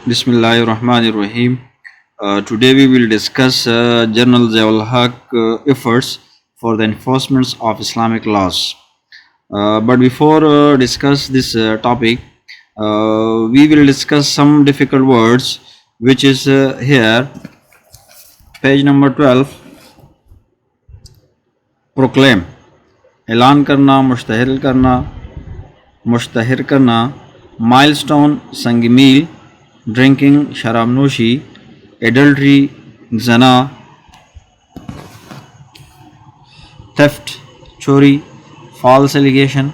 Bismillahirrahmanirrahim. Today we will discuss General Ziaul Haq efforts for the enforcement of Islamic laws. But before discuss this topic, we will discuss some difficult words, which is here, page number 12. Proclaim, ऐलान करना, मुश्तहर करना, milestone संग मील, drinking शराब नोशी, adultery जना, theft चोरी, false allegation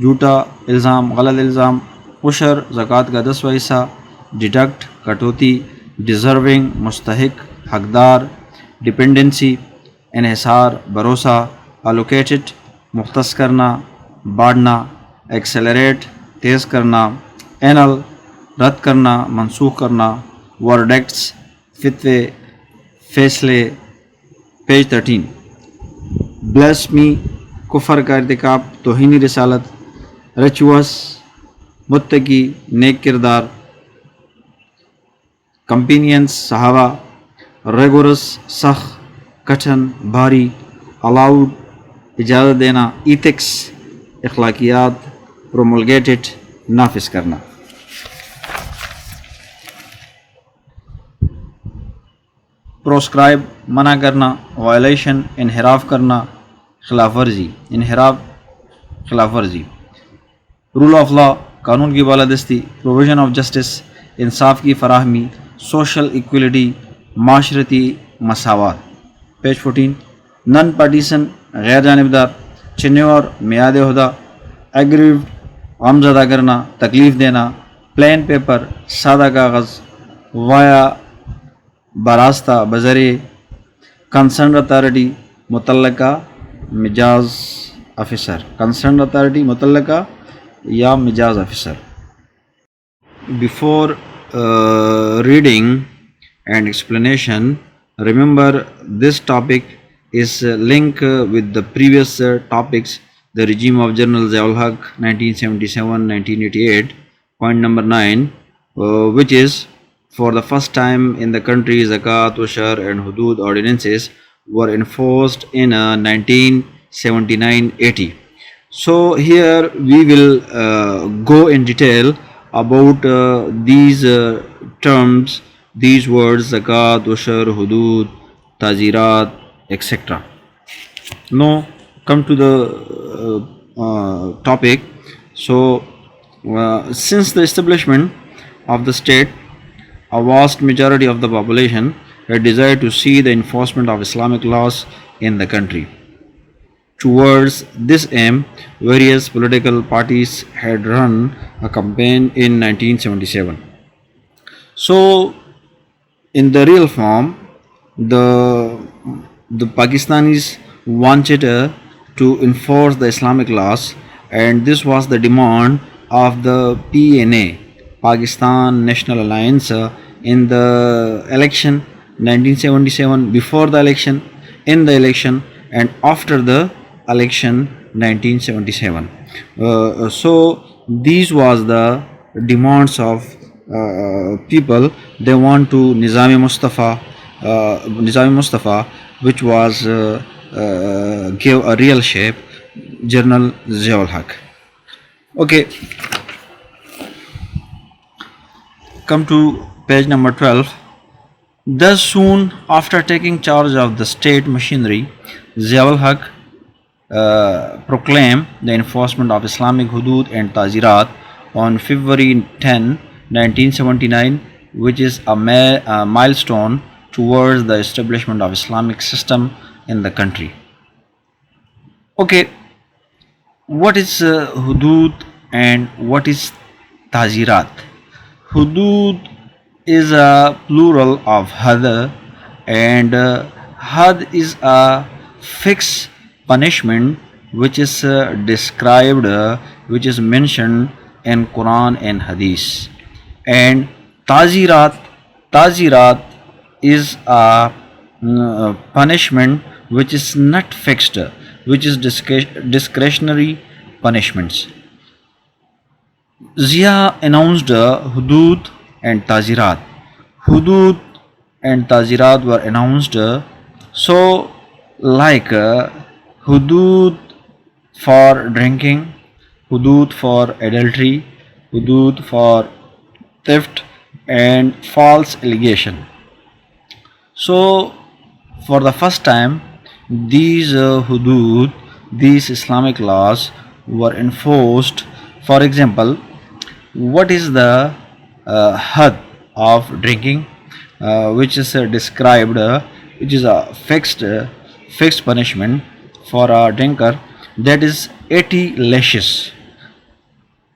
झूठा इल्ज़ाम, गलत इल्ज़ाम, उशर ज़कात का 10वां हिस्सा, डिडक्ट कटौती, डिज़र्विंग मुस्तहिक हकदार, डिपेंडेंसी इन्हिसार भरोसा, अलोकेटेड मुख्तस करना बाढ़ना, एक्सेलरेट तेज़ करना, एनल रद्द करना मनसूख करना, वर्डेक्ट्स फितवे फैसले, पेज 13। ब्लैस्मी कुफर का इर्तिकाब, तौहीनी रिसालत, रिचुअस मुत्तकी नेक किरदार, कंपेनियंस सहाबा, रेगुरस सख्त कठिन भारी, अलाउड इजाज़त देना, इथिक्स अखलाकियात, प्रोमलगेटेड नाफिज करना। प्रोस्क्राइब मना करना, वायलेशन इनहराफ करना, खिलाफ वर्जी, रूल ऑफ लॉ कानून की बालादस्ती, प्रोविज़न ऑफ जस्टिस इंसाफ की फराहमी, सोशल इक्वलिटी माशरती मसावत, पेज 14। नन पार्टीसन गैर जानिबदार, चिन्ह मियाद अहदा, एग्रीव्ड गमज़दा करना, तकलीफ़ देना, प्लेन पेपर सादा कागज़, वाया बरास्ता बज़रिए, कंसर्न अथॉरिटी मुतल्लका मिजाज ऑफिसर, कंसर्न अथॉरिटी मुतल्लका या मिजाज officer. Before reading and explanation, remember this topic is linked with the previous topics, the regime of General Ziaul Haq 1977-1988, point number 9, which is for the first time in the country zakat, ushar and hudud ordinances were enforced in 1979-80. So here we will go in detail about these terms, these words zakat, ushar, hudud, tazirat, etc. Now come to the topic. So since the establishment of the state, a vast majority of the population had desired to see the enforcement of Islamic laws in the country. Towards this aim, various political parties had run a campaign in 1977. So, in the real form, the Pakistanis wanted to enforce the Islamic laws, and this was the demand of the PNA, Pakistan National Alliance, in the election 1977, before the election, in the election, and after the election 1977. So these was the demands of people. They want to Nizami Mustafa, which was gave a real shape, General Ziaul Haq. Okay, come to page number 12. Thus soon after taking charge of the state machinery, Ziaul Haq proclaimed the enforcement of Islamic hudud and tazirat on February 10, 1979, which is a milestone towards the establishment of Islamic system in the country. Okay, what is hudud and what is tazirat? Hudud is a plural of had, and had is a fixed punishment which is described, which is mentioned in Quran and Hadith. And tazirat is a punishment which is not fixed, which is discretionary punishments. Zia announced hudud and tazirat. Hudud and tazirat were announced. So, like hudud for drinking, hudud for adultery, hudud for theft, and false allegation. So, for the first time, these hudud, these Islamic laws were enforced. For example, what is the had of drinking, which is described, which is a fixed punishment for a drinker, that is 80 lashes.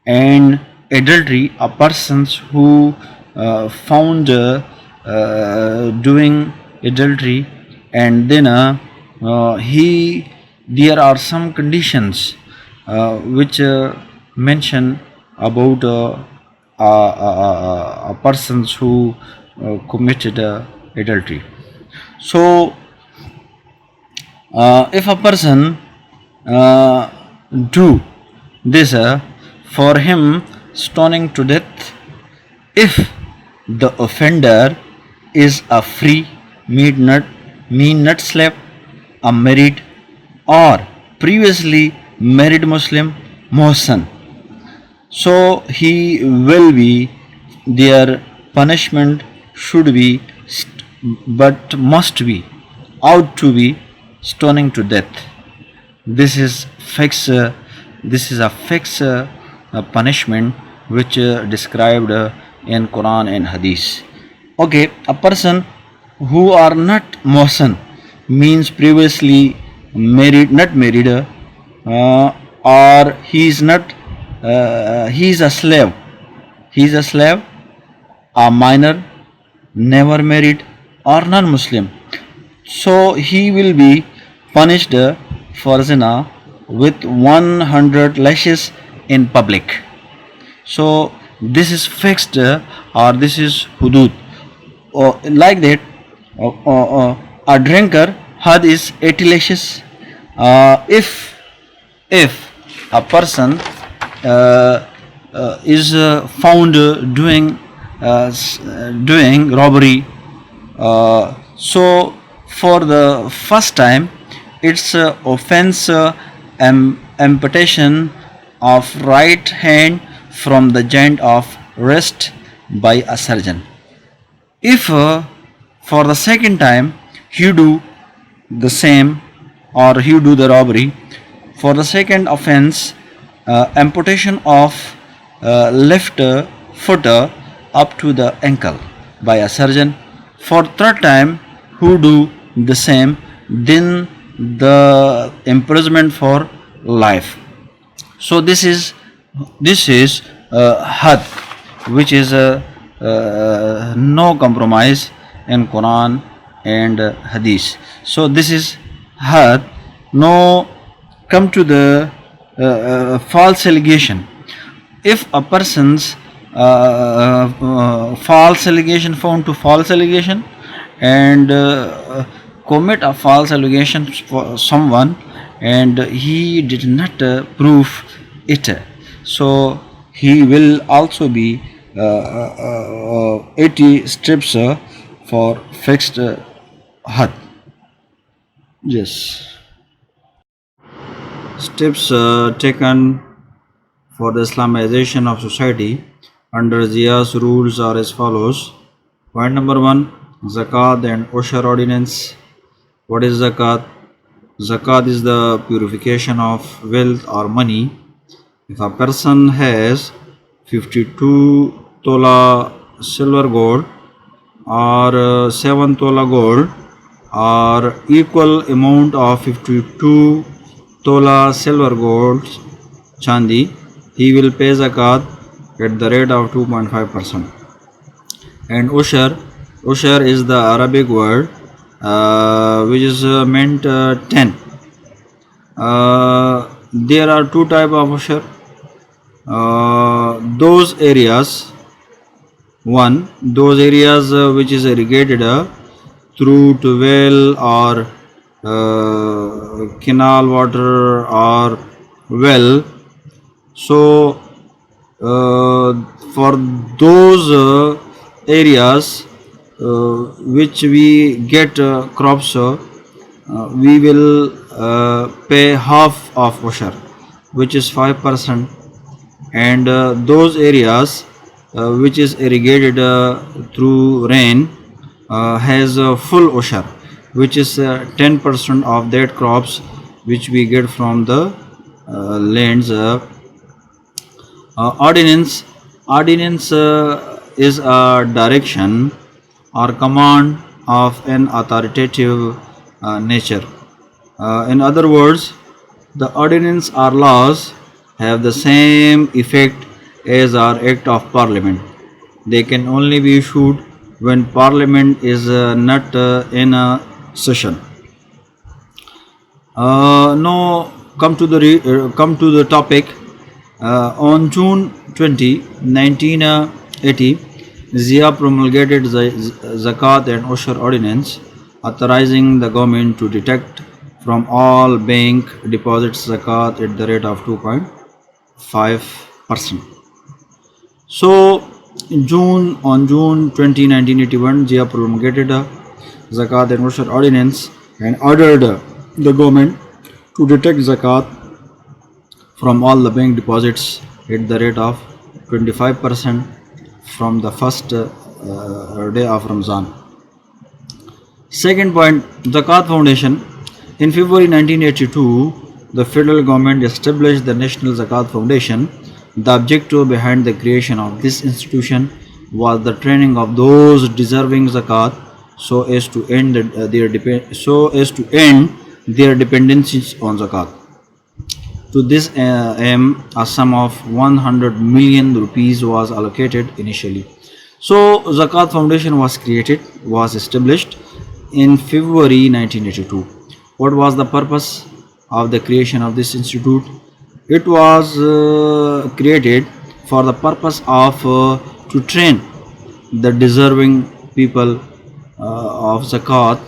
And adultery, a person who found doing adultery, and then he there are some conditions which mention about a person who committed adultery. So if a person uh, do this, for him stoning to death. If the offender is a free mean nut slave, a married or previously married Muslim Mohsen, so he will be, their punishment should be but must be, ought to be, stoning to death. This is fixed. This is a fixed punishment which described in Quran and Hadith. Okay, a person who are not Mohsen, means previously married, not married, or he is not, he is a slave. He is a slave, a minor, never married, or non-Muslim. So he will be punished for zina with 100 lashes in public. So this is fixed, or this is hudud. Like that, a drinker had is 80 lashes. If a person is found doing robbery, so for the first time, it's offense, amputation of right hand from the joint of wrist by a surgeon. If for the second time you do the same, or you do the robbery, for the second offense, amputation of left foot up to the ankle by a surgeon. For third time who do the same, then the imprisonment for life. So this is had, which is no compromise in Quran and Hadith. So this is had, no come to the false allegation. If a person's false allegation, found to false allegation, and commit a false allegation for someone, and he did not prove it, so he will also be 80 strips for fixed had. Yes. Steps taken for the Islamization of society under Zia's rules are as follows. Point number 1, Zakat and Ushur ordinance. What is Zakat? Zakat is the purification of wealth or money. If a person has 52 tola silver gold, or 7 tola gold, or equal amount of 52 tola silver gold chandi, he will pay zakat at the rate of 2.5%. And ushur is the Arabic word which is meant 10. There are two types of ushur. Those areas, one, those areas which is irrigated through to well or canal water or well. So for those areas which we get crops, we will pay half of Ushar, which is 5%, and those areas which is irrigated through rain has a full Ushar, which is 10% of that crops which we get from the lands. Ordinance is a direction or command of an authoritative nature. In other words, the ordinance or laws have the same effect as our act of parliament. They can only be issued when parliament is not in a session. Now come to the topic. On June 20, 1980, Zia promulgated the Zakat and Ushr ordinance, authorizing the government to deduct from all bank deposits zakat at the rate of 2.5%. So, on June 20, 1981, Zia promulgated a Zakat and Ushr ordinance and ordered the government to deduct zakat from all the bank deposits at the rate of 25% from the first day of Ramzan. Second point, Zakat Foundation. In February 1982, the federal government established the National Zakat Foundation. The objective behind the creation of this institution was the training of those deserving zakat so as to end their dependencies on zakat. To this aim, a sum of 100 million rupees was allocated initially. So, Zakat Foundation was established in February 1982. What was the purpose of the creation of this institute? It was created for the purpose of to train the deserving people of zakat,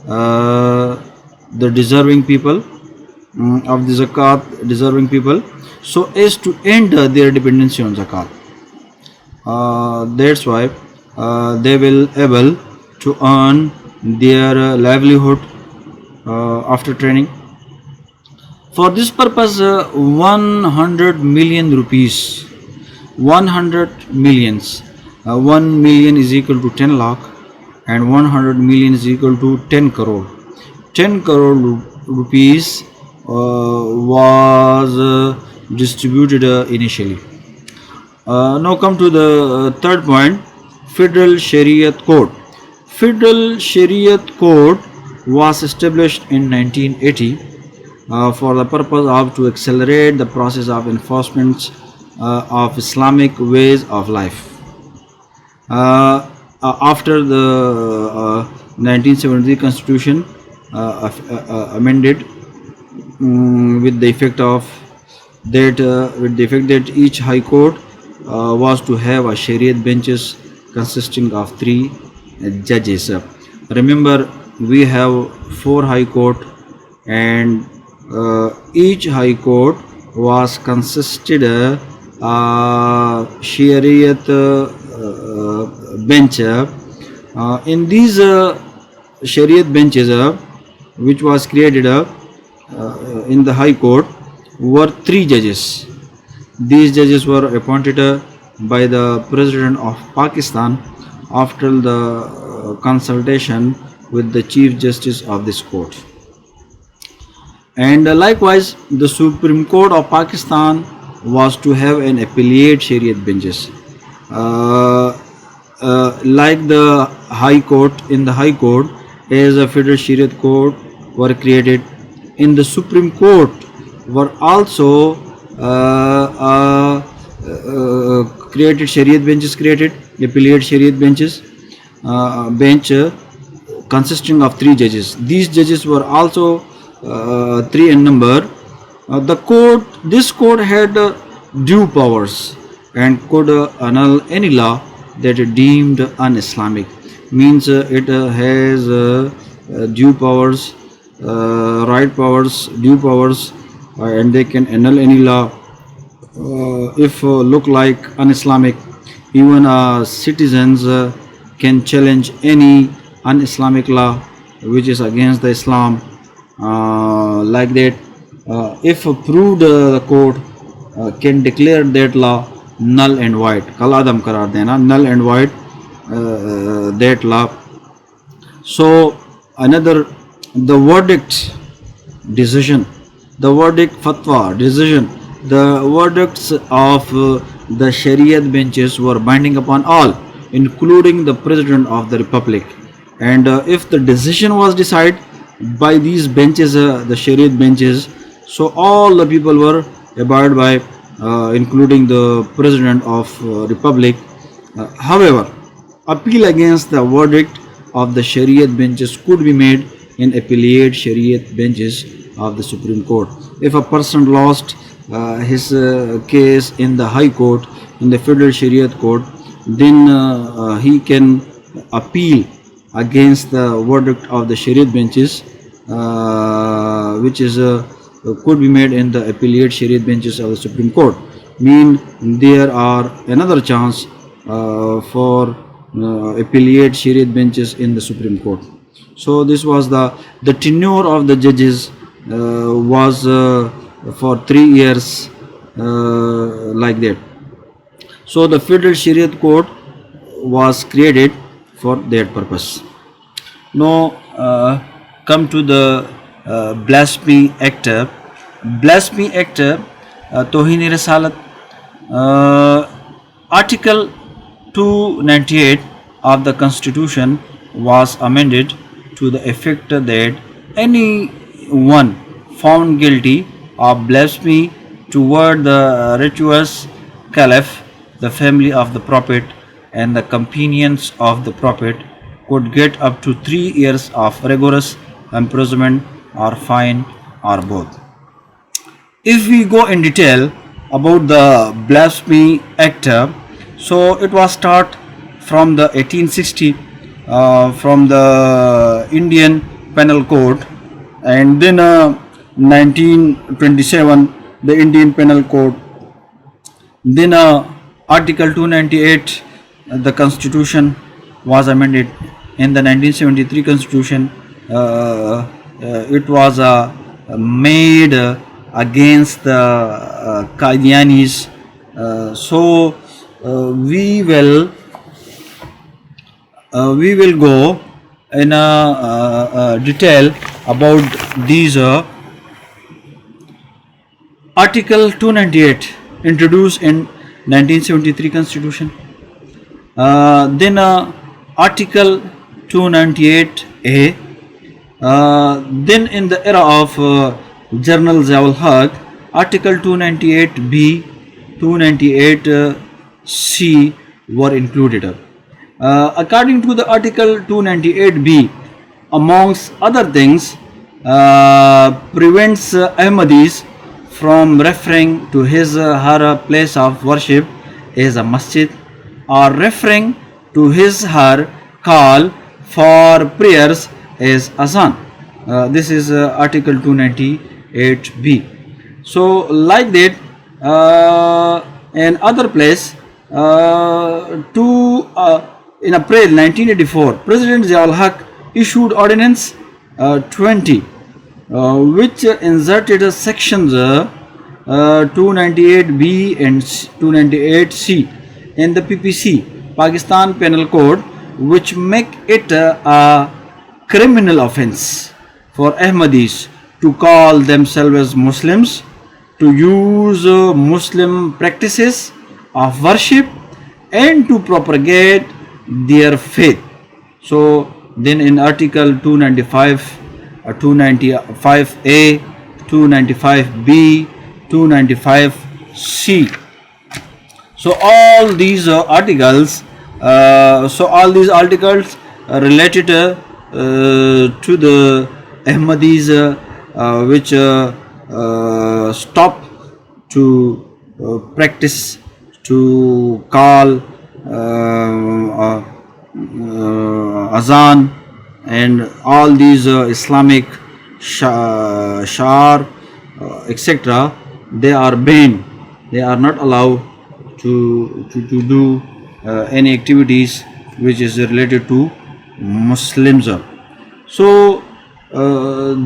the deserving people of the zakat, deserving people, so as to end their dependency on zakat. That's why they will able to earn their livelihood after training. For this purpose, 100 million rupees, 100 millions, 1 million is equal to 10 lakh, and 100 million is equal to 10 crore. 10 crore rupees was distributed initially. Now come to the third point, Federal Shariat Code. Federal Shariat Code was established in 1980 for the purpose of to accelerate the process of enforcement of Islamic ways of life. After the 1973 Constitution amended with the effect that each High Court was to have a Shariat benches consisting of 3 judges. Remember, we have 4 High Court, and each High Court was consisted Shariat bench. In these Shariat benches, which was created in the High Court, were 3 judges. These judges were appointed by the President of Pakistan after the consultation with the Chief Justice of this court. And likewise, the Supreme Court of Pakistan was to have an appellate Shariat benches. Like the High Court, in the High Court, as a Federal Shariat Court were created, in the Supreme Court were also created Shariat benches, created appellate Shariat benches, bench consisting of 3 judges. These judges were also 3 in number. This court had due powers and could annul any law that is deemed un-Islamic. Means it has due powers, right powers, due powers, and they can annul any law if look like un-Islamic. Even citizens can challenge any un-Islamic law which is against the Islam, like that. If approved, the court can declare that law null and void. कल आदम करार देना null and void that law. So another, the verdict decision, the verdict fatwa decision, the verdicts of the Shariat benches were binding upon all, including the President of the Republic. And if the decision was decided by these benches, the Shariat benches, so all the people were abided by, including the President of Republic. However, appeal against the verdict of the Shariat benches could be made in appellate Shariat benches of the Supreme Court. If a person lost his case in the High Court, in the Federal Shariat Court, then he can appeal against the verdict of the Shariat benches, which is could be made in the appellate Shariat benches of the Supreme Court. Mean there are another chance for appellate Shariat benches in the Supreme Court. So this was the tenure of the judges was for 3 years, like that. So the Federal Shariat Court was created for that purpose. Now come to the Blasphemy Act. Blasphemy Act, Tohin Risalat, Article 298 of the Constitution was amended to the effect that anyone found guilty of blasphemy toward the righteous Caliph, the family of the Prophet, and the companions of the Prophet could get up to 3 years of rigorous imprisonment or fine or both. If we go in detail about the Blasphemy Act, so it was start from the 1860 from the Indian Penal Code, and then 1927 the Indian Penal Code, then Article 298 the Constitution was amended. In the 1973 Constitution, it was made against the Qadianis. So we will go in detail about these. Article 298 introduced in 1973 Constitution. Then Article 298A. Then in the era of General Zia-ul Haq, Article 298B, 298C were included. According to the Article 298B, amongst other things, prevents Ahmadis from referring to his her place of worship as a masjid, or referring to his her call for prayers as azan. This is Article 298B. So like that, in other place, in April 1984, President Zia-ul Haq issued Ordinance 20, which inserted sections 298B and 298C in the PPC, Pakistan Penal Code, which make it a criminal offence for Ahmadis to call themselves Muslims, to use Muslim practices of worship, and to propagate their faith. So then in Article 295, 295A, 295B, 295C. So all these articles, related to the Ahmadis, which stop to practice, to call azan and all these Islamic shar, etc. They are banned. They are not allowed to do any activities which is related to Muslims. So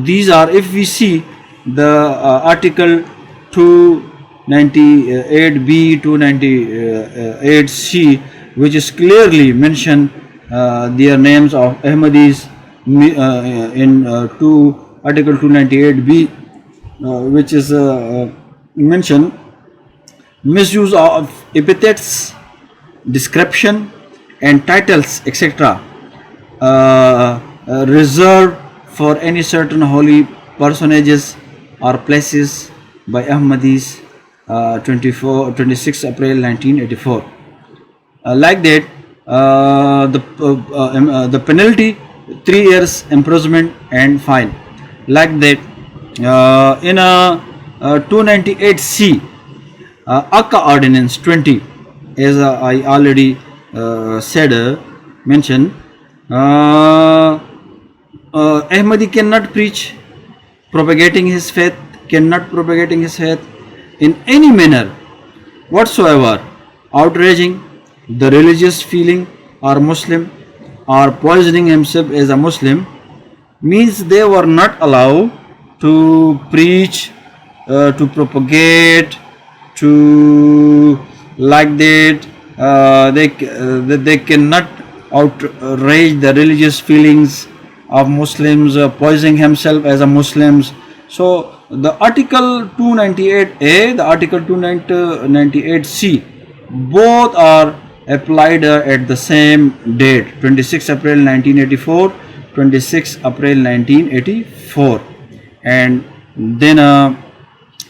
these are, if we see the article 298b, 298c, which is clearly mention their names of Ahmadis in article 298b, which is mentioned misuse of epithets, description and titles, etc., reserved for any certain holy personages or places by Ahmadis, 26 April 1984. Like that, the penalty 3 years imprisonment and fine. Like that, in 298C, Akka Ordinance 20, as I already mentioned, Ahmadi cannot preach propagating his faith in any manner whatsoever, outraging the religious feeling or Muslim, or poisoning himself as a Muslim, means they were not allowed to preach, to propagate, to like that. They cannot outrage the religious feelings of Muslims, poisoning himself as a Muslims. So the article 298A, the article 298C, both are applied at the same date, 26 April 1984, 26 April 1984. And then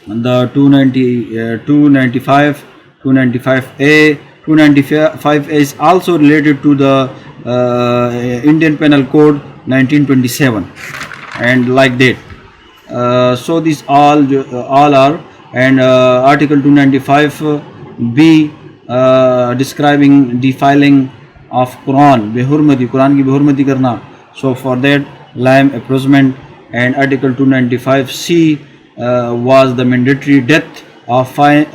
the 295, 295A, 295A is also related to the Indian Penal Code 1927, and like that. So these all are, and article 295B, describing defiling of Quran, Quran ki behurmati karna. So for that, lime imprisonment. And article 295C was the mandatory death or fine.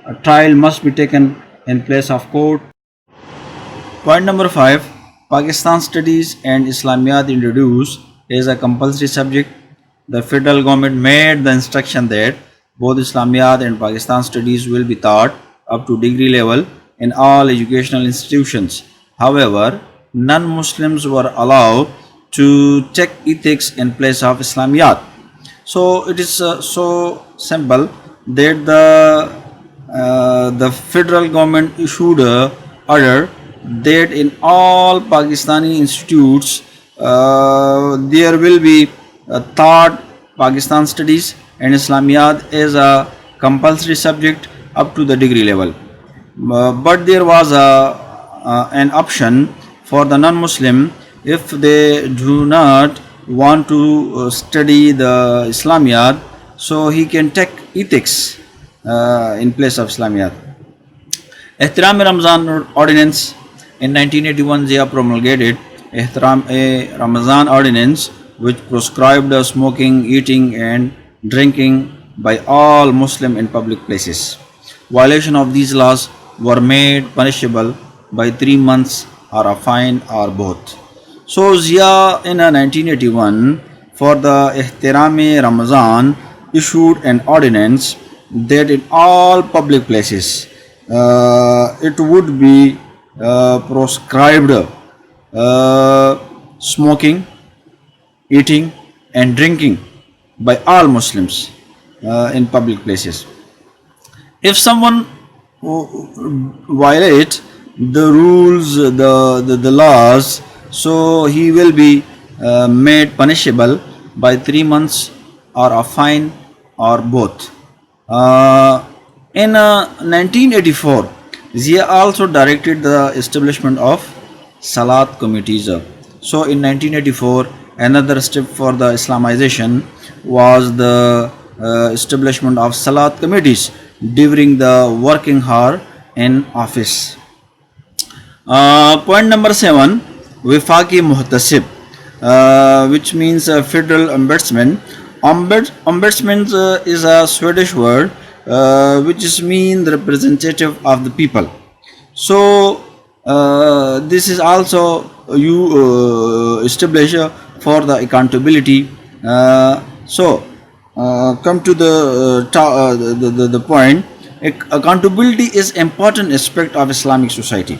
A trial must be taken in place of court. Point number 5, Pakistan Studies and Islamiyat introduced as a compulsory subject. The federal government made the instruction that both Islamiyat and Pakistan Studies will be taught up to degree level in all educational institutions. However, non-Muslims were allowed to take ethics in place of Islamiyat. So it is so simple that the federal government issued a order that in all Pakistani institutes there will be taught Pakistan Studies and Islamiyat as a compulsory subject up to the degree level. But there was an option for the non-Muslim. If they do not want to study the Islamiyat, so he can take ethics in place of Islamiyat. Ehtiram Ramazan Ordinance in 1981, Zia promulgated Ehtiram Ramazan Ordinance, which prescribed smoking, eating and drinking by all Muslim in public places. Violation of these laws were made punishable by 3 months or a fine or both. So Zia in 1981 for the Ehtirame Ramazan issued an ordinance that in all public places it would be proscribed smoking, eating and drinking by all Muslims in public places. If someone violate the rules, the laws, so he will be made punishable by 3 months or a fine or both. In 1984, Zia also directed the establishment of Salat committees. So in 1984, another step for the Islamization was the establishment of Salat committees during the working hour in office. Point number 7, Wifaqi Muhtasib, which means federal ombudsman. Ombudsman is a Swedish word which means the representative of the people. So This is also you establish for the accountability. Come to the point. Accountability is important aspect of Islamic society.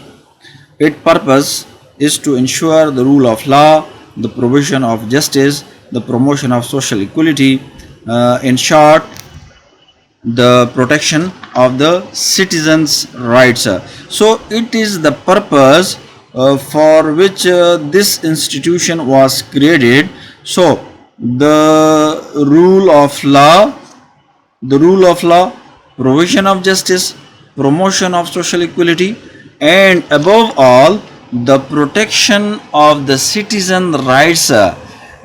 Its purpose is to ensure the rule of law, the provision of justice, the promotion of social equality, in short, the protection of the citizens' rights. So, it is the purpose for which this institution was created. So, the rule of law, provision of justice, promotion of social equality, and above all, the protection of the citizen rights.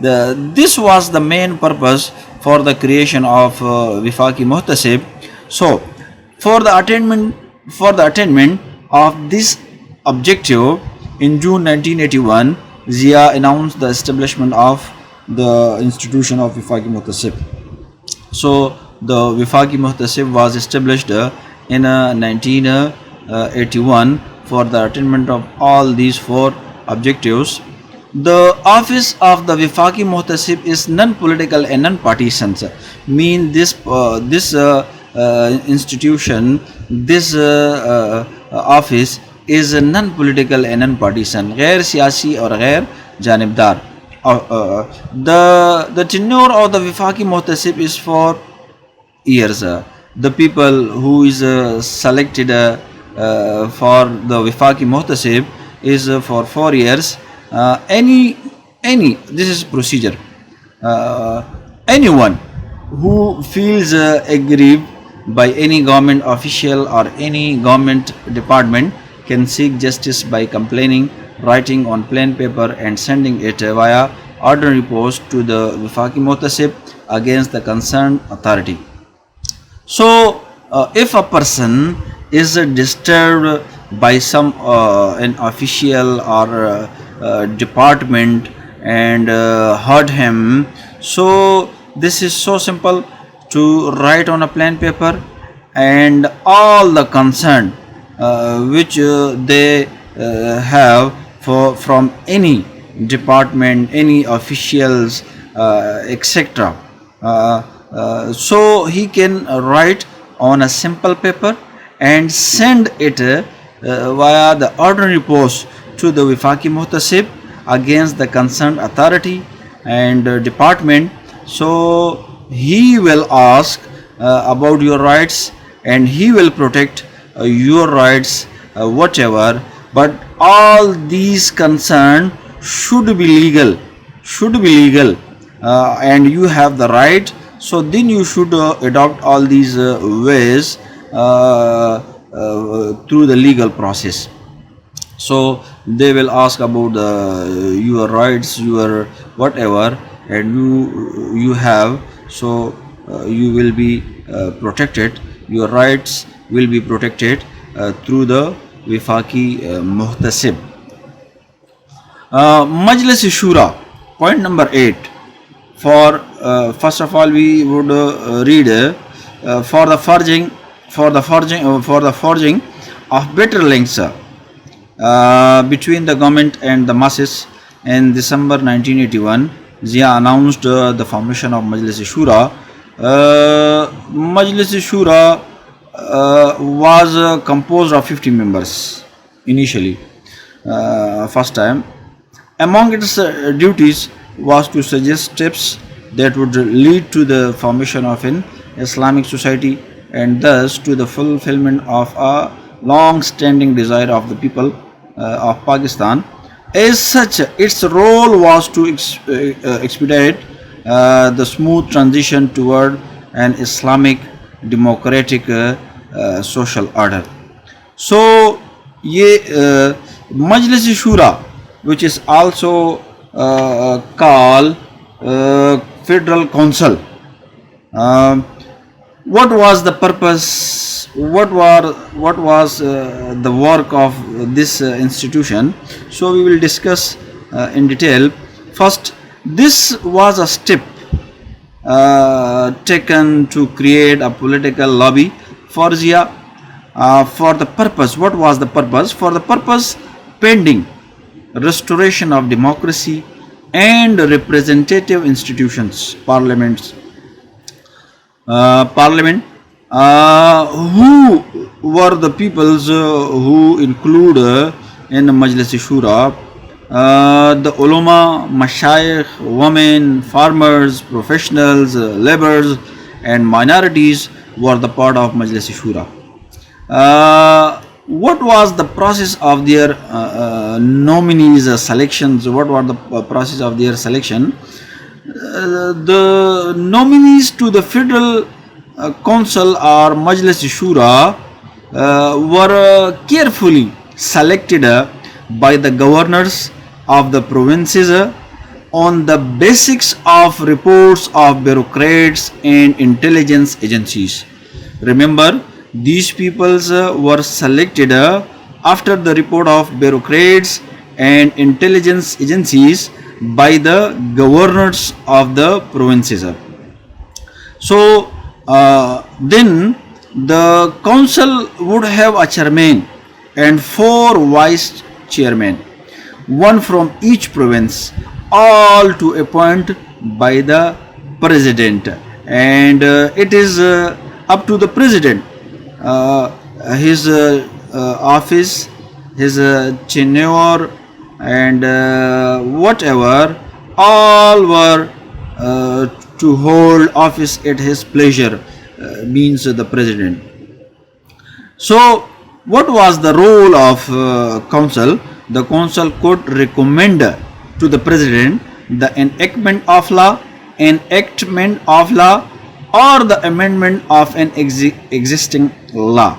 This was the main purpose for the creation of Wifaki Muhtasib. So, for the attainment of this objective, in June 1981, Zia announced the establishment of the institution of Wifaki Muhtasib. So, the Wifaki Muhtasib was established in 1981 for the attainment of all these four objectives. The office of the Wifaki Muhtasib is non-political and non-partisan. Mean this institution, this office is non-political and non-partisan, गैर सियासी और गैर जानबदार. The tenure of the Wifaki Muhtasib is for years. The people who is selected for the Wifaki Muhtasib is for 4 years. Any this is procedure. Anyone who feels aggrieved by any government official or any government department can seek justice by complaining, writing on plain paper and sending it via ordinary post to the Wifaki Muhtasib against the concerned authority. So, if a person is disturbed by some an official or department and hurt him, so this is so simple to write on a plain paper, and all the concern which they have from any department, any officials, etc. So he can write on a simple paper and send it via the ordinary post to the Wifaki Muhtasib against the concerned authority and department. So he will ask about your rights and he will protect your rights, whatever. But all these concern should be legal, and you have the right. So then you should adopt all these ways through the legal process. So they will ask about your rights, your whatever, and you have. So you will be protected. Your rights will be protected through the Wifaki Muhtasib. Majlis Shura, point number 8. For first of all, we would read for the forging of better links between the government and the masses. In December 1981, Zia announced the formation of Majlis Shura. Majlis Shura was composed of 50 members initially, first time. Among its duties was to suggest steps that would lead to the formation of an Islamic society and thus to the fulfillment of a long-standing desire of the people of Pakistan. As such, its role was to expedite the smooth transition toward an Islamic democratic social order. So, Majlis Shura, which is also called Federal Council. What was the purpose? What was the work of this institution? So we will discuss in detail. First, this was a step taken to create a political lobby for Zia. For the purpose, what was the purpose? For the purpose pending restoration of democracy and representative institutions, parliament, who were the peoples who include in Majlis Shura, the ulama, mashayikh, women, farmers, professionals, laborers and minorities were the part of Majlis Shura. What was the process of their nominees selections? What were the process of their selection? The nominees to the Federal Council or Majlis Shura were carefully selected by the governors of the provinces on the basis of reports of bureaucrats and intelligence agencies. Remember, these peoples were selected after the report of bureaucrats and intelligence agencies by the governors of the provinces. So then the council would have a chairman and 4 vice chairmen, one from each province, all to appoint by the president, and it is up to the president, his office, his tenure and whatever, all were to hold office at his pleasure, means the president. So what was the role of council? The council could recommend to the president the enactment of law, or the amendment of an existing law.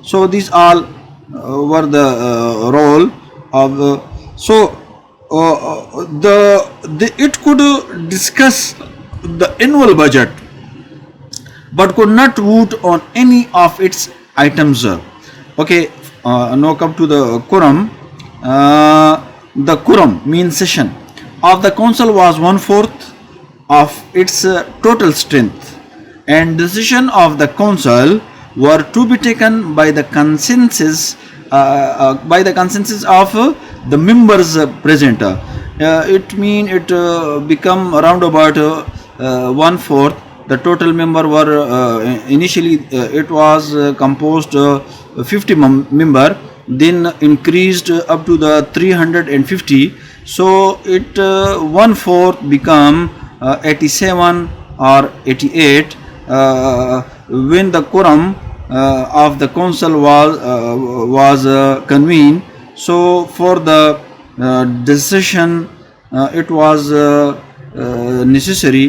So these all were the role of it could discuss the annual budget but could not vote on any of its items. Okay, now come to the quorum. The quorum means session of the council was 1/4 of its total strength, and decision of the council were to be taken by the consensus of the members present. It become around about 1/4. The total member were initially it was composed 50 member, then increased up to the 350. So it 1/4 become 87 or 88 when the quorum of the council was convened. So for the decision it was necessary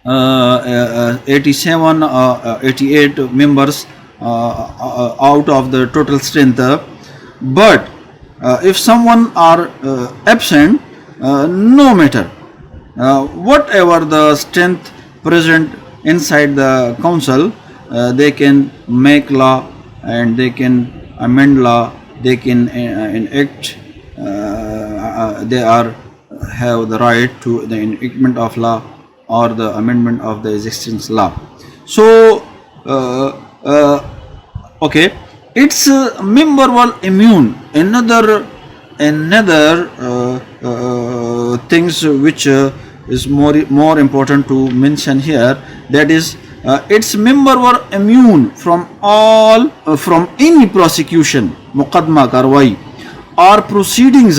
87 88 members out of the total strength. But if someone are absent, no matter whatever the strength present inside the council, they can make law and they can amend law, they can enact, they have the right to the enactment of law or the amendment of the existing law. So okay, its member were immune. Another things which is more important to mention here, that is its member were immune from any prosecution, मुकदमा कार्रवाई or proceedings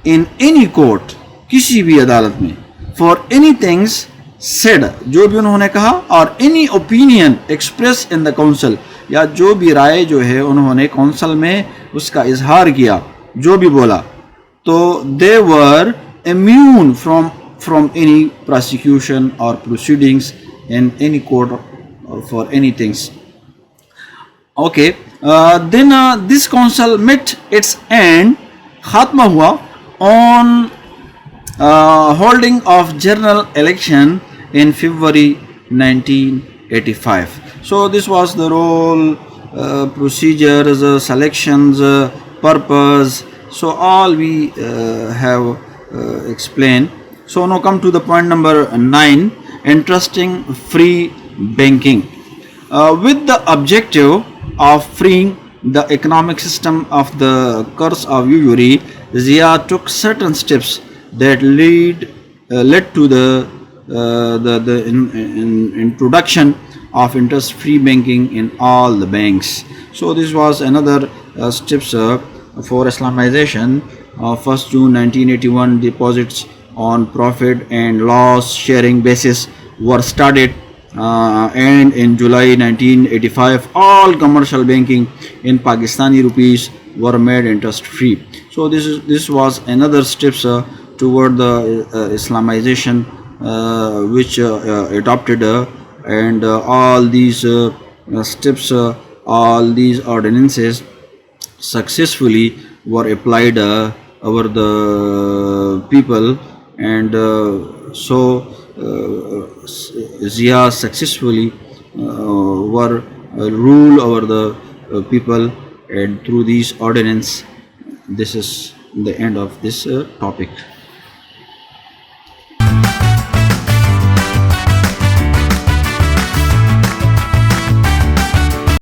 in any court, किसी भी अदालत में, for any things said, जो भी उन्होंने कहा, और any opinion expressed in the council, या जो भी राय जो है उन्होंने काउंसिल में उसका इजहार किया, जो भी बोला, तो they were immune from any prosecution or proceedings in any court for any things. Okay, then this council met its end, khatma hua on holding of general election in February 1985. So this was the role, procedures, selections, purpose. So all we have explained. So now come to the point number 9, entrusting free banking. With the objective of freeing the economic system of the curse of usury, Zia took certain steps that led to the introduction of interest-free banking in all the banks. So this was another steps for Islamization. 1st June 1981, deposits on profit and loss sharing basis were started, and in July 1985 all commercial banking in Pakistani rupees were made interest free. So this was another steps toward the Islamization, which adopted, and all these steps, all these ordinances successfully were applied over the people, and Zia successfully were rule over the people, and through these ordinance, this is the end of this topic.